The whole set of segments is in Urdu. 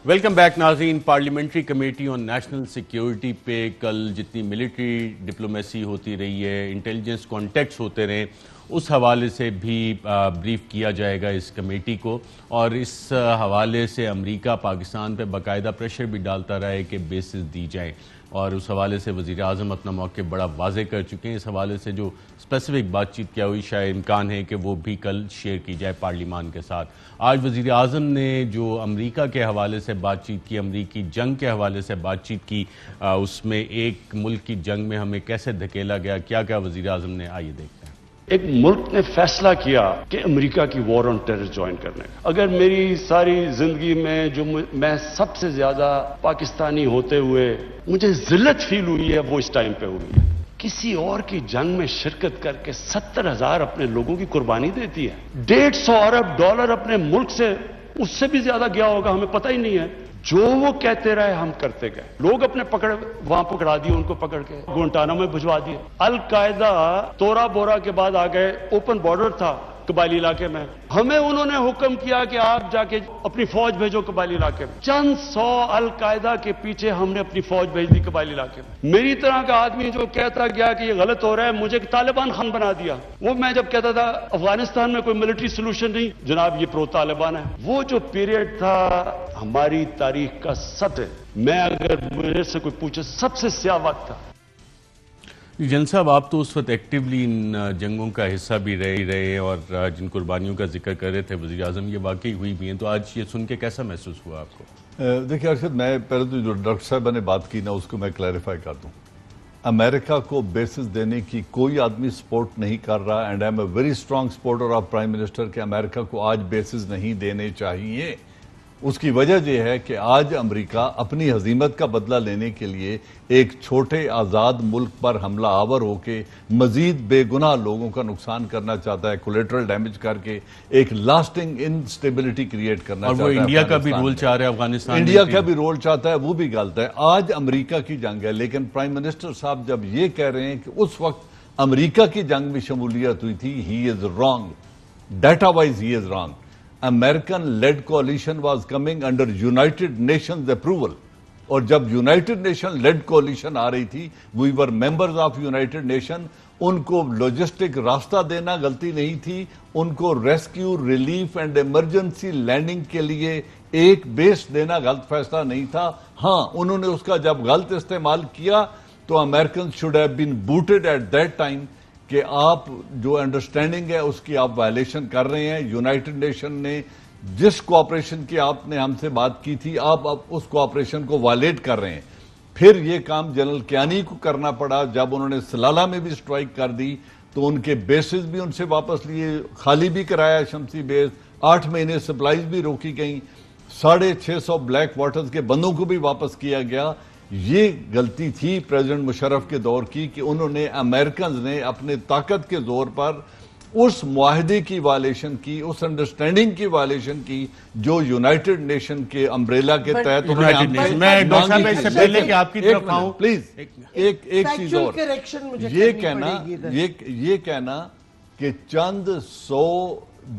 ویلکم بیک ناظرین. Parliamentary committee on national security پہ کل جتنی ملٹری ڈپلومیسی ہوتی رہی ہے، انٹیلیجنس کانٹیکٹس ہوتے رہے، اس حوالے سے بھی بریف کیا جائے گا اس کمیٹی کو، اور اس حوالے سے امریکہ پاکستان پہ باقاعدہ پریشر بھی ڈالتا رہا ہے کہ بیسز دی جائیں، اور اس حوالے سے وزیر اعظم اپنا موقف بڑا واضح کر چکے ہیں. اس حوالے سے جو اسپیسیفک بات چیت کیا ہوئی شاید امکان ہے کہ وہ بھی کل شیئر کی جائے پارلیمان کے ساتھ. آج وزیر اعظم نے جو امریکہ کے حوالے سے بات چیت کی، امریکی جنگ کے حوالے سے بات چیت کی، اس میں ایک ملک کی جنگ میں ہمیں کیسے دھکیلا گیا، کیا کیا وزیر اعظم نے، آئیے دیکھتے ہیں. ایک ملک نے فیصلہ کیا کہ امریکہ کی وار آن ٹیرر جوائن کرنے کا. اگر میری ساری زندگی میں جو میں سب سے زیادہ پاکستانی ہوتے ہوئے مجھے ذلت فیل ہوئی ہے وہ اس ٹائم پہ ہوئی ہے. کسی اور کی جنگ میں شرکت کر کے 70,000 اپنے لوگوں کی قربانی دیتی ہے. $150 ارب اپنے ملک سے، اس سے بھی زیادہ گیا ہوگا، ہمیں پتہ ہی نہیں ہے. جو وہ کہتے رہے ہم کرتے گئے. لوگ اپنے وہاں پکڑا دیے، ان کو پکڑ کے گوانٹانامو میں بھجوا دیے. القاعدہ تورا بورا کے بعد آ گئے، اوپن بارڈر تھا قبائلی علاقے میں، ہمیں انہوں نے حکم کیا کہ آپ جا کے اپنی فوج بھیجو قبائلی علاقے میں. چند 100 القاعدہ کے پیچھے ہم نے اپنی فوج بھیج دی قبائلی علاقے میں. میری طرح کا آدمی جو کہتا گیا کہ یہ غلط ہو رہا ہے، مجھے طالبان خان بنا دیا. وہ میں جب کہتا تھا افغانستان میں کوئی ملٹری سولوشن نہیں، جناب یہ پرو طالبان ہے. وہ جو پیریڈ تھا ہماری تاریخ کا سب سے، میں اگر میرے سے کوئی پوچھے، سب سے سیاہ وقت تھا. جن صاحب، آپ تو اس وقت ایکٹیولی ان جنگوں کا حصہ بھی رہے اور جن قربانیوں کا ذکر کر رہے تھے وزیر اعظم، یہ واقعی ہوئی بھی ہیں، تو آج یہ سن کے کیسا محسوس ہوا آپ کو؟ دیکھیے ارشد، میں پہلے تو جو ڈاکٹر صاحبہ نے بات کی نا اس کو میں کلیریفائی کر دوں. امریکہ کو بیسز دینے کی کوئی آدمی سپورٹ نہیں کر رہا، and I am a very strong supporter of prime minister کہ امریکہ کو آج بیسز نہیں دینے چاہیے. اس کی وجہ یہ ہے کہ آج امریکہ اپنی ہزیمت کا بدلہ لینے کے لیے ایک چھوٹے آزاد ملک پر حملہ آور ہو کے مزید بے گناہ لوگوں کا نقصان کرنا چاہتا ہے، کولیٹرل ڈیمیج کر کے ایک لاسٹنگ انسٹیبلٹی کریٹ کرنا چاہتا ہے. اور وہ انڈیا کا بھی رول چاہ رہا ہے، افغانستان انڈیا کا بھی رول چاہتا ہے، وہ بھی غلط ہے. آج امریکہ کی جنگ ہے، لیکن پرائم منسٹر صاحب جب یہ کہہ رہے ہیں کہ اس وقت امریکہ کی جنگ میں شمولیت ہوئی تھی، he is wrong. Data wise he is wrong. American led coalition was coming under United Nations approval. اور جب United Nations led coalition آ رہی تھی، we were members of United Nations. ان کو لاجسٹک راستہ دینا غلطی نہیں تھی، ان کو rescue, relief and emergency landing کے لیے ایک بیس دینا غلط فیصلہ نہیں تھا. ہاں، انہوں نے اس کا جب غلط استعمال کیا تو Americans should have been booted at that time کہ آپ جو انڈرسٹینڈنگ ہے اس کی آپ وائلیشن کر رہے ہیں. یونائٹڈ نیشن نے جس کوآپریشن کی آپ نے ہم سے بات کی تھی، آپ اس کوآپریشن کو وائلیٹ کر رہے ہیں. پھر یہ کام جنرل کیانی کو کرنا پڑا جب انہوں نے سلالہ میں بھی سٹرائک کر دی تو ان کے بیسز بھی ان سے واپس لیے، خالی بھی کرایا شمسی بیس، 8 مہینے سپلائیز بھی روکی گئیں، 650 بلیک واٹرز کے بندوں کو بھی واپس کیا گیا. یہ غلطی تھی پریزیڈنٹ مشرف کے دور کی کہ انہوں نے امریکنز نے اپنے طاقت کے زور پر اس معاہدے کی وائلیشن کی، اس انڈرسٹینڈنگ کی وائلیشن کی جو یونائٹڈ نیشن کے امبریلا کے تحت انہوں نے. میں ڈاکٹر صاحب اس سے پہلے کہ آپ کی طرف آؤں پلیز ایک چیز اور، یہ کہنا کہ چند 100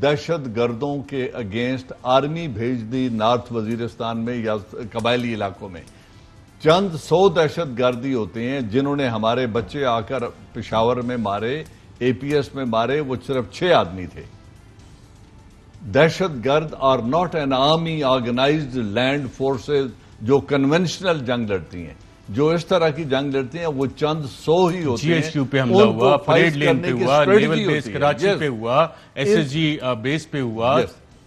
دہشت گردوں کے اگینسٹ آرمی بھیج دی نارتھ وزیرستان میں یا قبائلی علاقوں میں، چند 100 دہشت گردی ہوتے ہیں جنہوں نے ہمارے بچے آ کر پشاور میں مارے، اے پی ایس میں مارے، وہ صرف 6 آدمی تھے. دہشت گرد are not an army organized land forces جو کنونشنل جنگ لڑتی ہیں، جو اس طرح کی جنگ لڑتی ہیں، وہ چند 100 ہی ہوتے ہیں. GHQ پہ حملہ ہوا، پریڈ لین پہ ہوا، نیول بیس کراچی پہ ہوا، SSG بیس پہ ہوا.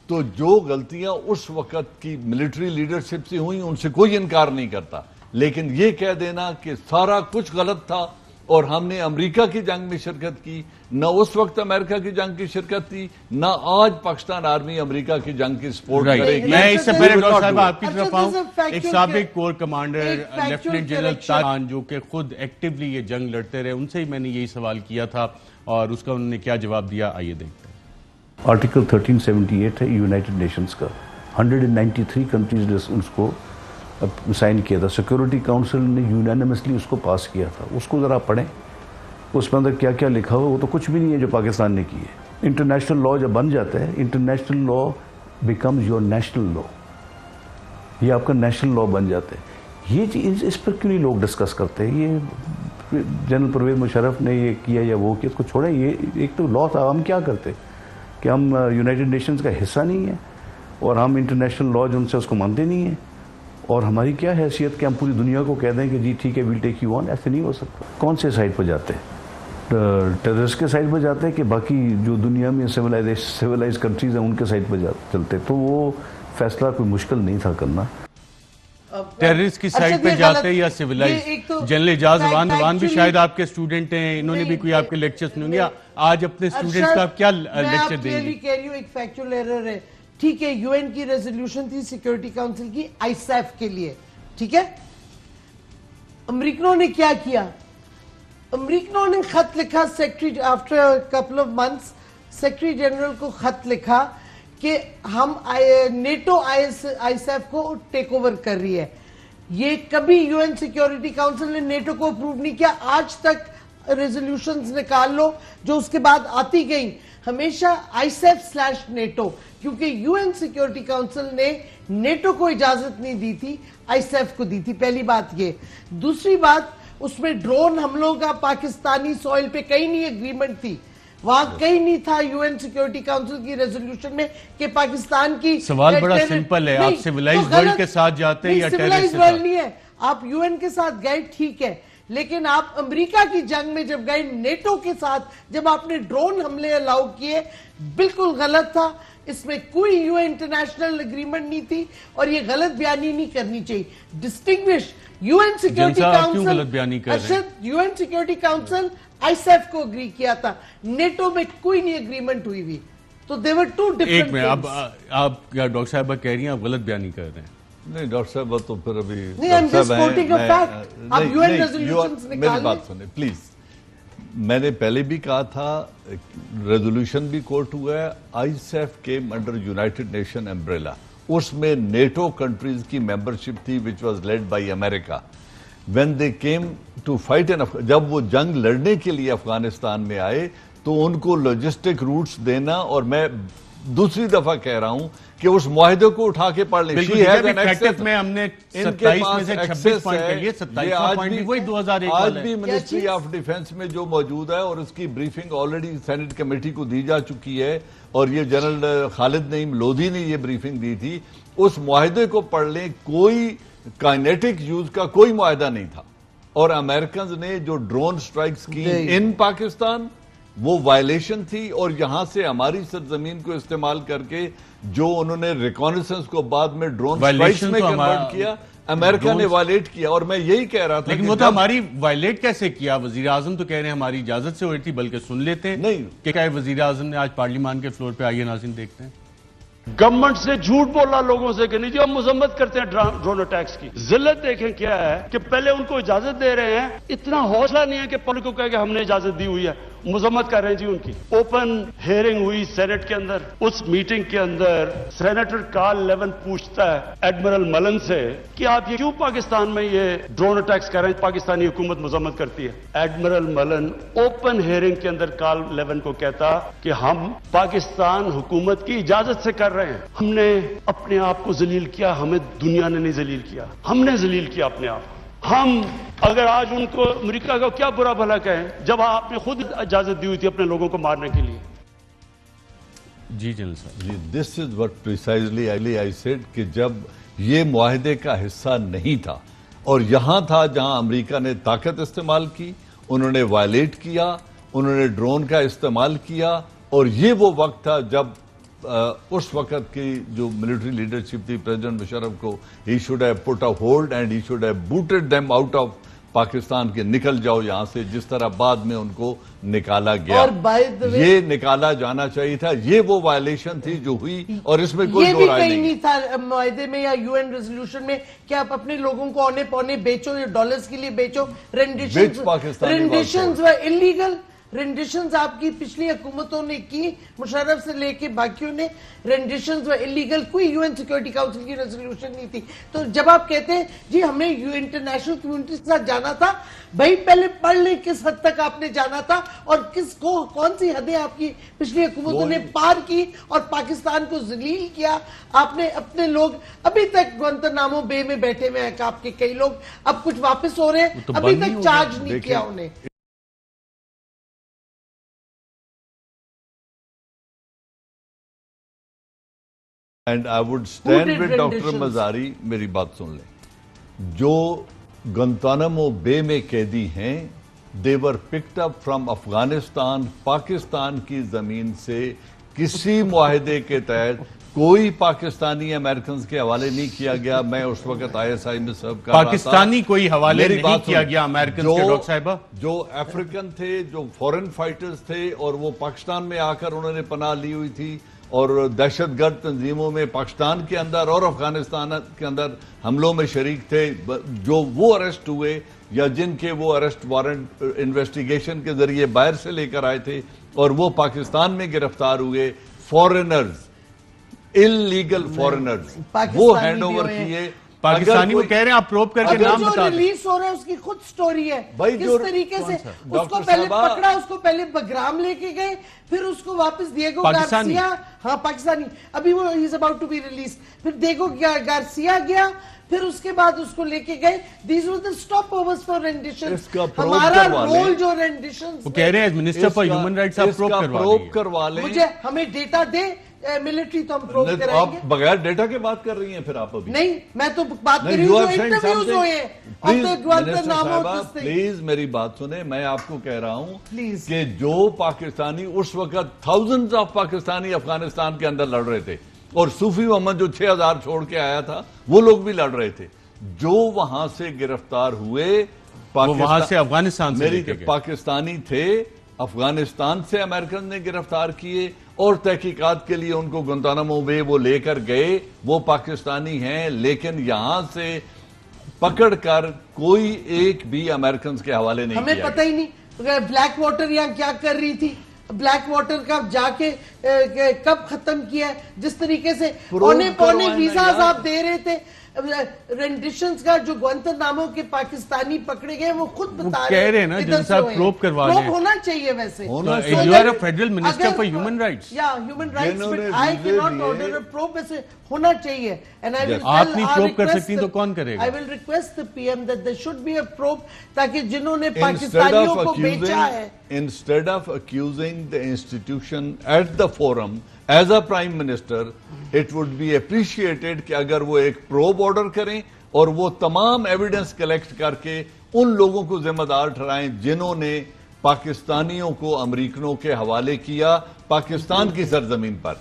تو جو غلطیاں اس وقت کی ملٹری لیڈرشپ سے ہوئیں ان سے کوئی انکار نہیں کرتا، لیکن یہ کہہ دینا کہ سارا کچھ غلط تھا اور ہم نے امریکہ کی جنگ میں شرکت کی، نہ اس وقت امریکہ کی جنگ کی شرکت تھی، نہ آج پاکستان آرمی امریکہ کی جنگ کی سپورٹ کرے گی. میں اس سے پہلے ڈاکٹر صاحب آپ کی طرف آؤں، ایک سابق کور کمانڈر لیفٹیننٹ جنرل تاجان جو کہ خود ایکٹیولی یہ جنگ لڑتے رہے، ان سے ہی میں نے یہی سوال کیا تھا اور اس کا انہوں نے کیا جواب دیا، آئیے دیکھتے ہیں. آرٹیکل 1378 ہے یونائٹڈ نیشنز کا، 193 کنٹریز نے اس کو سائن کیا تھا. سیکورٹی کاؤنسل نے یونانیمسلی اس کو پاس کیا تھا. اس کو ذرا پڑھیں، اس میں اندر کیا کیا لکھا ہوا، وہ تو کچھ بھی نہیں ہے جو پاکستان نے کی ہے. انٹرنیشنل لا جب بن جاتا ہے، international law becomes your national law. یہ آپ کا نیشنل لا بن جاتا ہے. یہ چیز اس پر کیوں نہیں لوگ ڈسکس کرتے؟ یہ جنرل پرویز مشرف نے یہ کیا یا وہ کیا، اس کو چھوڑیں. یہ ایک تو لا تھا، ہم کیا کرتے کہ ہم یونائٹڈ نیشنز کا حصہ نہیں ہیں اور ہم انٹرنیشنل لا جو ان سے اس کو مانتے نہیں ہیں، اور ہماری کیا حیثیت کہ ہم پوری دنیا کو کہہ دیں کہ جی ٹھیک ہے ویل ٹیک یو آن. ایسے نہیں ہو سکتا. کون سے سائڈ پہ جاتے ہیں؟ ٹیررسٹ کے سائڈ پہ جاتے ہیں کہ باقی جو دنیا میں سویلائز کنٹریز ہیں ان کے سائڈ پہ چلتے؟ تو وہ فیصلہ کوئی مشکل نہیں تھا کرنا. ٹیررسٹ کی سائڈ پہ جاتے یا سویلائز؟ جنرل اعجاز روان بھی شاید آپ کے اسٹوڈنٹ ہیں، انہوں نے بھی کوئی آپ کے لیکچر سنے ہوں گے. آج اپنے اسٹوڈنٹس کا آپ کیا لیکچر دیں گے؟ میں کہہ رہی ہوں ایک فیکچول ایرر ہے. ٹھیک ہے، یو این کی ریزولوشن تھی سیکیورٹی کاؤنسل کی آئی سیف کے لیے، ٹھیک ہے. امریکنوں نے کیا کیا؟ امریکنوں نے خط لکھا secretary, after couple of months secretary general کو خط لکھا کہ ہم نیٹو آئی سیف کو ٹیک اوور کر رہی ہے. یہ کبھی یو این سیکیورٹی کاؤنسل نے نیٹو کو اپروو نہیں کیا. آج تک ریزولوشنز نکال لو جو اس کے بعد آتی گئیں، ہمیشہ آئی سیف / نیٹو، کیونکہ یو این سیکیورٹی کاؤنسل نے نیٹو کو اجازت نہیں دی تھی، آئی سیف کو دی تھی. پہلی بات یہ. دوسری بات، اس میں ڈرون حملوں کا پاکستانی سوئل پہ کہیں نہیں ایگریمنٹ تھی، وہاں کہیں نہیں تھا یو این سیکیورٹی کاؤنسل کی ریزولوشن میں کہ پاکستان کی. سوال بڑا سمپل ہے، آپ سیولائزڈ ورلڈ کے ساتھ جاتے ہیں یا ٹیررسٹ کے ساتھ؟ نہیں ہے، آپ یو این کے ساتھ گئے ٹھیک ہے، لیکن آپ امریکہ کی جنگ میں جب گئے نیٹو کے ساتھ، جب آپ نے ڈرون حملے الاؤ کیے، بالکل غلط تھا. اس میں کوئی یو این انٹرنیشنل اگریمنٹ نہیں تھی اور یہ غلط بیانی نہیں کرنی چاہیے. Distinguish U N security council, U N security council ISAF کو اگری کیا تھا، نیٹو میں کوئی نہیں اگریمنٹ ہوئی بھی. تو they were two different ایک میں آپ کیا ڈاکٹر صاحبہ کہہ رہی ہیں آپ غلط بیانی کر رہے ہیں؟ نہیں ڈاکٹر صاحبہ تو پھر ابھی نہیں، I'm just quoting a fact. آپ یو این ریزولوشنز نکالیں. میری بات سنیں پلیز. میں نے پہلے بھی کہا تھا، ریزولوشن بھی کوٹ ہوا ہے. ISAF came under united nation umbrella. اس میں نیٹو کنٹریز کی ممبرشپ تھی which was led by America. When they came to fight in جب وہ جنگ لڑنے کے لیے افغانستان میں آئے تو ان کو لاجسٹک روٹس دینا، اور میں دوسری دفعہ کہہ رہا ہوں کہ اس معاہدے کو اٹھا کے پڑھ لیں. میں ہم نے 27 میں سے 26 پوائنٹ کر لیے، 27 پوائنٹ بھی وہی 2001 آج بھی منسٹری آف ڈیفنس میں جو موجود ہے، اور اس کی بریفنگ آلریڈی سینٹ کمیٹی کو دی جا چکی ہے، اور یہ جنرل خالد نعیم لودھی نے یہ بریفنگ دی تھی. اس معاہدے کو پڑھ لیں. کوئی کائنیٹک یوز کا کوئی معاہدہ نہیں تھا، اور امریکنز نے جو ڈرون سٹرائکس کی ان پاکستان وہ وائلیشن تھی. اور یہاں سے ہماری سرزمین کو استعمال کر کے جو انہوں نے ریکانیسنس کو بعد میں ڈرون سٹرائکس میں کنورٹ کیا، امریکہ نے وائلیٹ کیا. اور میں یہی کہہ رہا تھا لیکن وہ تو ہماری وائلیٹ کیسے کیا؟ وزیر اعظم تو کہہ رہے ہیں ہماری اجازت سے ہوئی تھی، بلکہ سن لیتے ہیں. نہیں کہ کیا وزیر اعظم نے آج پارلیمان کے فلور پہ آئیے ناظرین دیکھتے ہیں. گورنمنٹ سے جھوٹ بولا لوگوں سے کہ نہیں جی ہم مذمت کرتے ہیں ڈرون اٹیکس کی. ذلت دیکھیں کیا ہے کہ پہلے ان کو اجازت دے رہے ہیں، اتنا حوصلہ نہیں ہے کہ پبلک کو کہے کہ ہم نے اجازت دی ہوئی ہے، مذمت کر رہے ہیں جی ان کی. اوپن ہیئرنگ ہوئی سینٹ کے اندر. اس میٹنگ کے اندر سینیٹر کارل لیون پوچھتا ہے ایڈمرل ملن سے کہ آپ یہ کیوں پاکستان میں یہ ڈرون اٹیکس کر رہے ہیں، پاکستانی حکومت مذمت کرتی ہے. ایڈمرل ملن اوپن ہیئرنگ کے اندر کارل لیون کو کہتا کہ ہم پاکستان حکومت کی اجازت سے کر رہے ہیں، ہم نے اپنے آپ کو ذلیل کیا، ہمیں دنیا نے نہیں ذلیل کیا، ہم نے ذلیل کیا اپنے آپ کو. ہم اگر آج ان کو امریکہ کا کیا برا بھلا کہیں جب آپ نے خود اجازت دی ہوئی تھی اپنے لوگوں کو مارنے کے لیے. جی جنرل صاحب. جی this is what precisely I said کہ جب یہ معاہدے کا حصہ نہیں تھا اور یہاں تھا جہاں امریکہ نے طاقت استعمال کی، انہوں نے وائلیٹ کیا، انہوں نے ڈرون کا استعمال کیا. اور یہ وہ وقت تھا جب اس وقت کی جو ملٹری لیڈرشپ تھی پریزیڈنٹ مشرف کو he should have put a hold and he should have booted them out of Pakistan کے، نکل جاؤ یہاں سے، جس طرح بعد میں ان کو نکالا گیا. یہ نکالا جانا چاہیے تھا. یہ وہ وائلیشن تھی جو ہوئی، اور اس میں کوئی دو رائے نہیں. یہ بھی کہیں نہیں تھا معاہدے میں یا یو این ریزولوشن میں کہ آپ اپنے لوگوں کو اونے پونے بیچو یا ڈالرز کے لیے بیچو. رینڈیشنز were illegal. رینڈیشنز آپ کی پچھلی حکومتوں نے کی, مشرف سے لے کے باقیوں نے, رینڈیشنز و انلیگل, کوئی یو این سیکورٹی کاؤنسل کی ریزولوشن نہیں تھی. تو جب آپ کہتے ہیں جی ہم نے انٹرنیشنل کمیونٹی کے ساتھ جانا تھا, بھائی پہلے پڑھ لیں کس حد تک آپ نے جانا تھا اور کس کو کون سی حدیں آپ کی پچھلی حکومتوں نے پار کی اور پاکستان کو ذلیل کیا. آپ نے اپنے لوگ ابھی تک گوانتانامو بے میں بیٹھے ہوئے ہیں, آپ کے کئی لوگ اب کچھ واپس ہو رہے ہیں, ابھی تک چارج نہیں کیا انہیں. And I would stand with doctor Mazari, میری بات سن لیں. جو گوانتانامو بے میں قیدی ہیں, they were picked up from Afghanistan, Pakistan کی زمین سے کسی معاہدے کے تحت کوئی پاکستانی امریکنز کے حوالے نہیں کیا گیا. میں اس وقت ISI میں سرو کر رہا تھا. پاکستانی کوئی حوالے نہیں کیا گیا امریکنز کے, ڈاکٹر صاحبہ. جو افریقن تھے, جو فورن فائٹرز تھے اور وہ پاکستان میں آ کر انہوں نے پناہ لی ہوئی تھی اور دہشت گرد تنظیموں میں پاکستان کے اندر اور افغانستان کے اندر حملوں میں شریک تھے, جو وہ اریسٹ ہوئے یا جن کے وہ اریسٹ وارنٹ انویسٹیگیشن کے ذریعے باہر سے لے کر آئے تھے اور وہ پاکستان میں گرفتار ہوئے, فورنرز, اللیگل فورنرز, وہ ہینڈ اوور کیے. پاکستانی وہ کہہ رہے ہیں آپ پروب کر کے نام بتا دیں. جو ریلیز ہو رہا ہے اس کی خود سٹوری ہے, کس طریقے سے اس کو پہلے پکڑا, اس کو پہلے بگرام لے کے گئے, پھر اس کو واپس دیگو گارسیا, ہاں پاکستانی, ابھی وہ he is about to be released, پھر دیگو گارسیا گیا, پھر اس کے بعد اس کو لے کے گئے. These were the stopovers for renditions. ہمارا رول جو renditions وہ کہہ رہے ہیں منسٹر فار ہیومن رائٹس آپ پروب کروا لیں. مجھے ہمیں ڈیٹا دے ملٹری تو ہم پروب کرائیں گے. آپ بغیر ڈیٹا کے بات کر رہی ہیں پھر آپ ابھی. نہیں, میں تو بات کر رہی ہوں جو انٹرویوز ہوئے ہیں. پلیز میری بات سنیں, میں آپ کو کہہ رہا ہوں کہ جو پاکستانی اس وقت thousands آف پاکستانی افغانستان کے اندر لڑ رہے تھے, اور صوفی محمد جو 6000 چھوڑ کے آیا تھا وہ لوگ بھی لڑ رہے تھے, جو وہاں سے گرفتار ہوئے وہاں سے افغانستان سے میری پاکستانی تھے, افغانستان سے امریکن نے گرفتار کیے اور تحقیقات کے لیے ان کو گوانتانامو بے وہ لے کر گئے. وہ پاکستانی ہیں لیکن یہاں سے پکڑ کر کوئی ایک بھی امریکنز کے حوالے نہیں کیا. ہمیں پتہ ہی نہیں بلیک واٹر یہاں کیا کر رہی تھی, بلیک واٹر کا جا کے کب ختم کیا ہے, جس طریقے سے پونے ویزاز آپ دے رہے تھے. رینڈیشنز کا جو گوانتانامو کے پاکستانی پکڑے گئے وہ خود بتا رہے ہیں نا جن صاحب پروب کروا لیں. پروب ہونا چاہیے ویسے. You are a federal minister for human rights. Yeah, human rights, but I cannot order a probe. ویسے ہونا چاہیے. And I will آپ نہیں پروب کر سکتی تو کون کرے گا. I will request the PM that there should be a probe تاکہ جنہوں نے پاکستانیوں کو بیچا ہے. Instead of accusing the institution at the forum as a prime minister, it would be appreciated کہ اگر وہ ایک پروب آرڈر کریں اور وہ تمام ایویڈنس کلیکٹ کر کے ان لوگوں کو ذمہ دار ٹھہرائیں جنہوں نے پاکستانیوں کو امریکنوں کے حوالے کیا پاکستان کی سرزمین پر.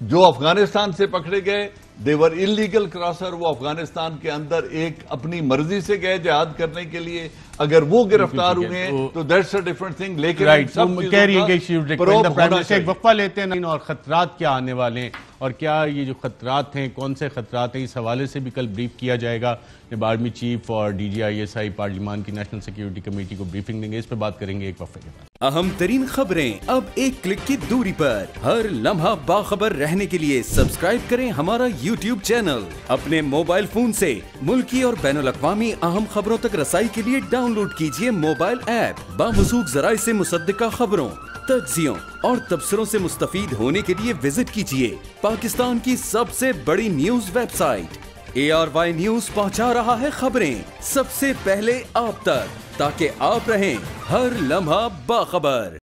جو افغانستان سے پکڑے گئے they were illegal crosser, وہ افغانستان کے اندر ایک اپنی مرضی سے گئے جہاد کرنے کے لیے, اگر وہ گرفتار ہوئے ہیں تو that's a different thing. لیکن کہہ رہی ہے کہ ایک وقفہ لیتے ہیں اور خطرات کیا آنے والے ہیں اور کیا یہ جو خطرات ہیں کون سے خطرات ہیں, اس حوالے سے بھی کل بریف کیا جائے گا. جب آرمی چیف اور DG ISI پارلیمان کی نیشنل سیکیورٹی کمیٹی کو بریفنگ دیں گے, اس پہ بات کریں گے ایک وقفے کے بعد. اہم ترین خبریں اب ایک کلک کی دوری پر, ہر لمحہ باخبر رہنے کے لیے سبسکرائب کریں ہمارا YouTube چینل. اپنے موبائل فون سے ملکی اور بین الاقوامی اہم خبروں تک رسائی کے لیے ڈاؤن لوڈ کیجئے موبائل ایپ. باموثوق ذرائع سے مصدقہ خبروں, تجزیوں اور تبصروں سے مستفید ہونے کے لیے وزٹ کیجئے پاکستان کی سب سے بڑی news website. ARY news پہنچا رہا ہے خبریں سب سے پہلے آپ تک, تاکہ آپ رہیں ہر لمحہ باخبر.